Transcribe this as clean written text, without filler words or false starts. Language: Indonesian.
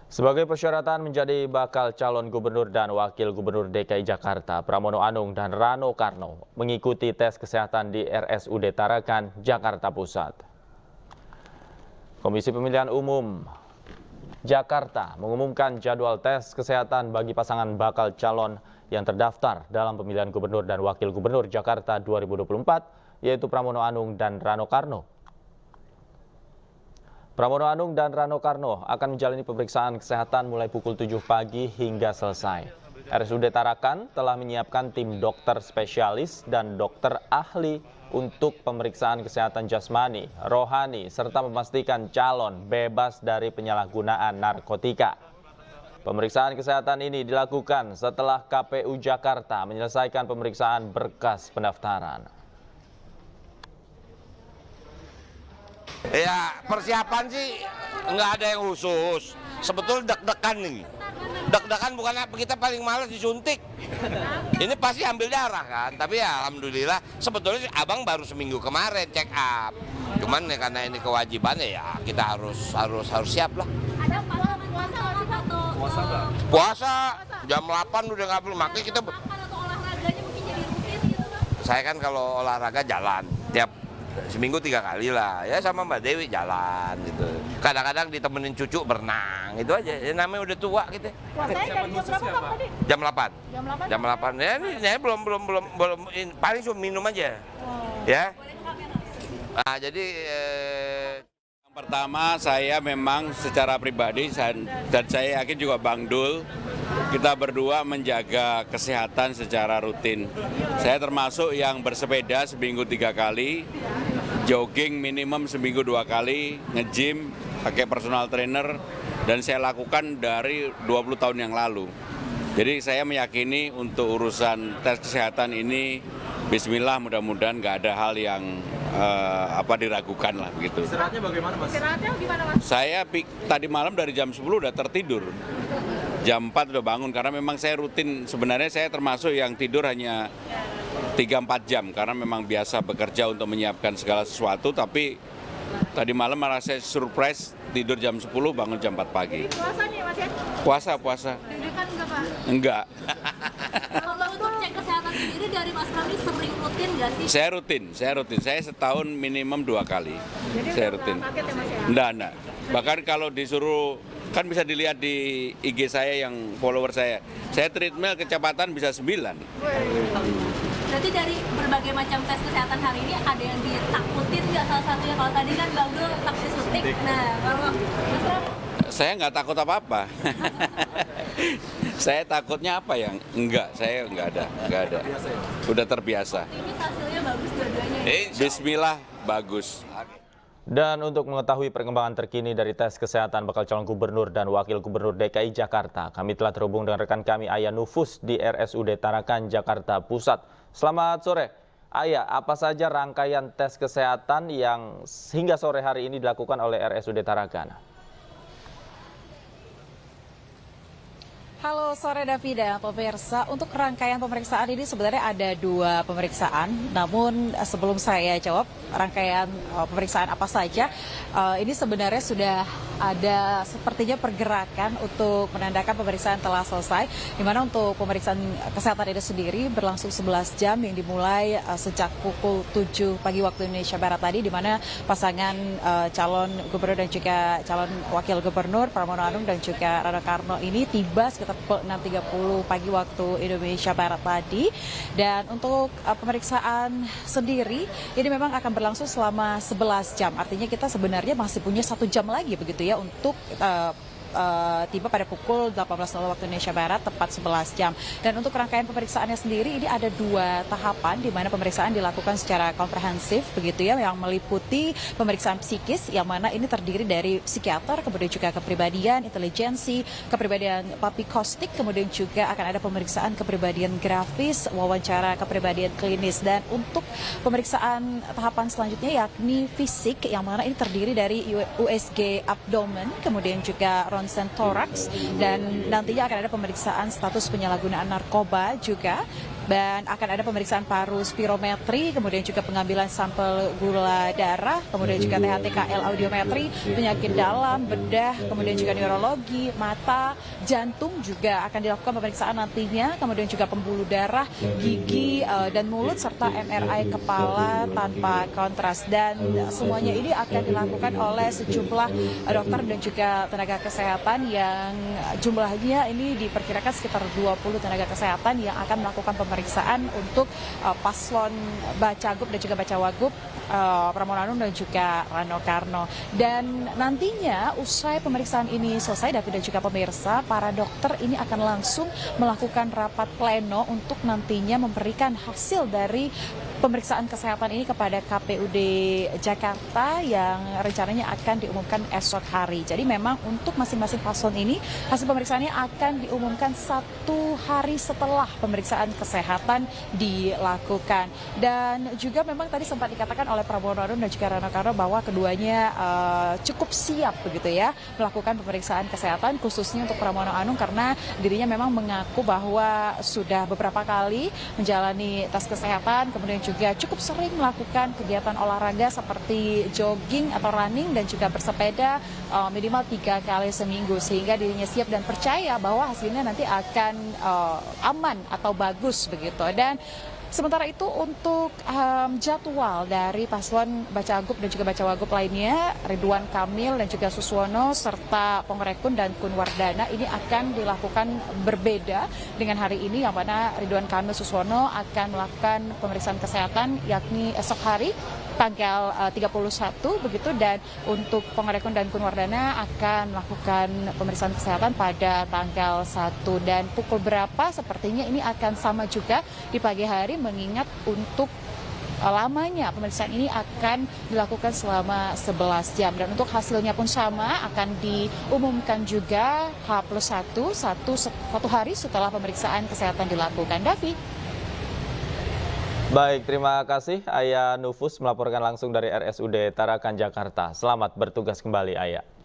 Sebagai persyaratan menjadi bakal calon gubernur dan wakil gubernur DKI Jakarta, Pramono Anung dan Rano Karno mengikuti tes kesehatan di RSUD Tarakan, Jakarta Pusat. Komisi Pemilihan Umum Jakarta mengumumkan jadwal tes kesehatan bagi pasangan bakal calon yang terdaftar dalam pemilihan gubernur dan wakil gubernur Jakarta 2024, yaitu Pramono Anung dan Rano Karno. Pramono Anung dan Rano Karno akan menjalani pemeriksaan kesehatan mulai pukul 7 pagi hingga selesai. RSUD Tarakan telah menyiapkan tim dokter spesialis dan dokter ahli untuk pemeriksaan kesehatan jasmani, rohani, serta memastikan calon bebas dari penyalahgunaan narkotika. Pemeriksaan kesehatan ini dilakukan setelah KPU Jakarta menyelesaikan pemeriksaan berkas pendaftaran. Ya, persiapan sih nggak ada yang khusus. Sebetulnya deg-degan nih. Deg-degan bukan apa, kita paling malas disuntik. Ini pasti ambil darah kan, tapi ya alhamdulillah sebetulnya abang baru seminggu kemarin check up. Cuman ya, karena ini kewajibannya ya kita harus siap lah. Ada puasa atau Puasa jam 8 udah nggak perlu, makanya kita. atau olahraganya mungkin jadi rutin gitu Bang? Saya kan kalau olahraga jalan tiap seminggu 3 kali lah, ya sama Mbak Dewi jalan gitu. Kadang-kadang ditemenin cucu berenang, itu aja. Ya, namanya udah tua gitu. Puasanya dari jam berapa Bang tadi? Jam 8. Jam 8? Jam 8. Ya ini saya belum paling cuma minum aja. Ya. Nah, jadi Yang pertama saya memang secara pribadi dan saya yakin juga Bang Dul, kita berdua menjaga kesehatan secara rutin. Saya termasuk yang bersepeda seminggu 3 kali, jogging minimum seminggu 2 kali, nge-gym pakai personal trainer, dan saya lakukan dari 20 tahun yang lalu. Jadi saya meyakini untuk urusan tes kesehatan ini, bismillah, mudah-mudahan nggak ada hal yang diragukan lah begitu. Istirahatnya bagaimana, Mas? Istirahatnya gimana Mas? Saya tadi malam dari jam 10 udah tertidur. Jam 4 udah bangun karena memang saya rutin, sebenarnya saya termasuk yang tidur hanya 3-4 jam karena memang biasa bekerja untuk menyiapkan segala sesuatu, tapi tadi malam malah saya surprise tidur jam 10 bangun jam 4 pagi. Puasa nih Mas ya? Puasa. Deg-degan enggak Pak? Enggak. Kalau untuk cek kesehatan sendiri dari Mas Ramli sering rutin nggak sih? Saya rutin. Saya setahun minimum 2 kali. Jadi Saya udah rutin. paket ya Mas ya? Enggak. Bahkan kalau disuruh, kan bisa dilihat di IG saya yang follower saya treadmill kecepatan bisa 9. Berarti dari berbagai macam tes kesehatan hari ini ada yang ditakutin nggak salah satunya? Kalau tadi kan Bang Dul takut suntik. Nah, kalau Mas Ramli Saya nggak takut apa-apa. Saya takutnya apa yang? Enggak, saya nggak ada. Udah terbiasa. ini hasilnya bagus dua-duanya. Bismillah, bagus. Dan untuk mengetahui perkembangan terkini dari tes kesehatan bakal calon gubernur dan wakil gubernur DKI Jakarta, kami telah terhubung dengan rekan kami Ayah Nufus di RSUD Tarakan, Jakarta Pusat. Selamat sore. Ayah, apa saja rangkaian tes kesehatan yang hingga sore hari ini dilakukan oleh RSUD Tarakan? Halo sore Davida, pemirsa. Untuk rangkaian pemeriksaan ini sebenarnya ada 2 pemeriksaan. Namun sebelum saya jawab rangkaian pemeriksaan apa saja, ini sebenarnya sudah ada sepertinya pergerakan untuk menandakan pemeriksaan telah selesai. Di mana untuk pemeriksaan kesehatan ini sendiri berlangsung 11 jam yang dimulai sejak pukul 7 pagi waktu Indonesia Barat tadi, di mana pasangan calon gubernur dan juga calon wakil gubernur Pramono Anung dan juga Rano Karno ini tiba sekitar pukul 6.30 pagi waktu Indonesia Barat tadi. Dan untuk pemeriksaan sendiri ini memang akan berlangsung selama 11 jam. Artinya kita sebenarnya masih punya 1 jam lagi begitu ya untuk tiba pada pukul 18.00 waktu Indonesia Barat, tepat 11 jam. Dan untuk rangkaian pemeriksaannya sendiri ini ada 2 tahapan di mana pemeriksaan dilakukan secara komprehensif begitu ya, yang meliputi pemeriksaan psikis yang mana ini terdiri dari psikiater, kemudian juga kepribadian, intelijensi, kepribadian papikostik, kemudian juga akan ada pemeriksaan kepribadian grafis, wawancara kepribadian klinis. Dan untuk pemeriksaan tahapan selanjutnya yakni fisik yang mana ini terdiri dari USG abdomen, kemudian juga ronsen toraks, dan nantinya akan ada pemeriksaan status penyalahgunaan narkoba juga dan akan ada pemeriksaan paru spirometri, kemudian juga pengambilan sampel gula darah, kemudian juga THTKL audiometri, penyakit dalam, bedah, kemudian juga neurologi, mata, jantung juga akan dilakukan pemeriksaan nantinya, kemudian juga pembuluh darah, gigi, dan mulut, serta MRI kepala tanpa kontras. Dan semuanya ini akan dilakukan oleh sejumlah dokter dan juga tenaga kesehatan yang jumlahnya ini diperkirakan sekitar 20 tenaga kesehatan yang akan melakukan pemeriksaan untuk paslon Bacagub dan juga Bacawagub, Pramono Anung dan juga Rano Karno. Dan nantinya usai pemeriksaan ini selesai, David dan juga pemirsa, para dokter ini akan langsung melakukan rapat pleno untuk nantinya memberikan hasil dari pemeriksaan kesehatan ini kepada KPUD Jakarta yang rencananya akan diumumkan esok hari. Jadi memang untuk masing-masing paslon ini hasil pemeriksaannya akan diumumkan 1 hari setelah pemeriksaan kesehatan dilakukan. Dan juga memang tadi sempat dikatakan oleh Pramono Anung dan juga Rano Karno bahwa keduanya cukup siap begitu ya melakukan pemeriksaan kesehatan, khususnya untuk Pramono Anung karena dirinya memang mengaku bahwa sudah beberapa kali menjalani tes kesehatan, kemudian juga cukup sering melakukan kegiatan olahraga seperti jogging atau running dan juga bersepeda minimal 3 kali seminggu, sehingga dirinya siap dan percaya bahwa hasilnya nanti akan aman atau bagus begitu. Dan sementara itu untuk jadwal dari paslon Bacagub dan juga Bacawagub lainnya, Ridwan Kamil dan juga Suswono serta Pongrekun dan Kunwardana ini akan dilakukan berbeda dengan hari ini, yang mana Ridwan Kamil Suswono akan melakukan pemeriksaan kesehatan yakni esok hari tanggal 31 begitu, dan untuk Pongrekun dan Kunwardana akan melakukan pemeriksaan kesehatan pada tanggal 1. Dan pukul berapa sepertinya ini akan sama juga di pagi hari, mengingat untuk lamanya pemeriksaan ini akan dilakukan selama 11 jam. Dan untuk hasilnya pun sama, akan diumumkan juga H+1 satu hari setelah pemeriksaan kesehatan dilakukan. Davi. Baik, terima kasih Aya Nufus melaporkan langsung dari RSUD Tarakan, Jakarta. Selamat bertugas kembali, Aya.